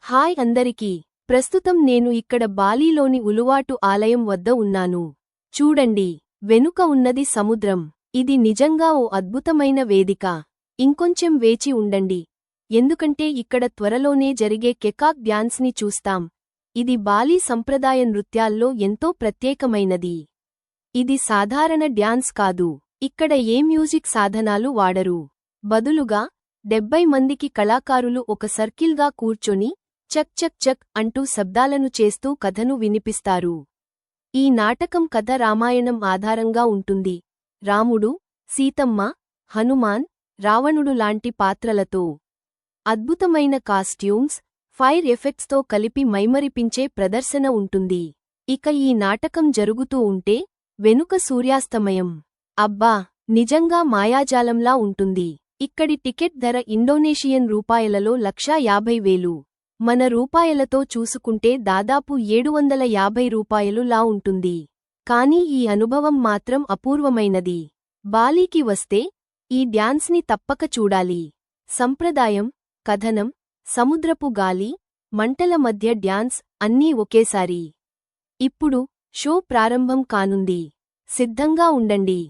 Hi అందరికీ. ప్రస్తుతం నేను ఇక్కడ బాలీలోని ఉలువాటు ఆలయం వద్ద ఉన్నాను. చూడండి, వెనుక ఉన్నది సముద్రం. ఇది నిజంగా ఓ అద్భుతమైన వేదిక. ఇంకొంచెం వేచి ఉండండి, ఎందుకంటే ఇక్కడ త్వరలోనే జరిగే కెకాక్ డ్యాన్స్ని చూస్తాం. ఇది బాలీ సంప్రదాయ నృత్యాల్లో ఎంతో ప్రత్యేకమైనది. ఇది సాధారణ డ్యాన్స్ కాదు. ఇక్కడ ఏ మ్యూజిక్ సాధనాలు వాడరు. బదులుగా 70 మందికి కళాకారులు ఒక సర్కిల్గా కూర్చొని చక్ చక్ చక్ అంటూ శబ్దాలను చేస్తూ కథను వినిపిస్తారు. ఈ నాటకం కథ రామాయణం ఆధారంగా ఉంటుంది. రాముడు, సీతమ్మ, హనుమాన్, రావణుడు లాంటి పాత్రలతో. అద్భుతమైన కాస్ట్యూమ్స్, ఫైర్ ఎఫెక్ట్స్తో కలిపి మైమరిపించే ప్రదర్శన ఉంటుంది. ఇక ఈ నాటకం జరుగుతూ ఉంటే వెనుక సూర్యాస్తమయం. అబ్బా, నిజంగా మాయాజాలంలా ఉంటుంది. ఇక్కడి టికెట్ ధర ఇండోనేషియన్ రూపాయలలో 1,50,000. మన రూపాయలతో చూసుకుంటే దాదాపు 750 రూపాయలు లా ఉంటుంది. కానీ ఈ అనుభవం మాత్రం అపూర్వమైనది. బాలీకి వస్తే ఈ డ్యాన్స్ని తప్పక చూడాలి. సంప్రదాయం, కథనం, సముద్రపు గాలి, మంటల మధ్య డ్యాన్స్ అన్నీ ఒకేసారి. ఇప్పుడు షో ప్రారంభం కానుంది. సిద్ధంగా ఉండండి.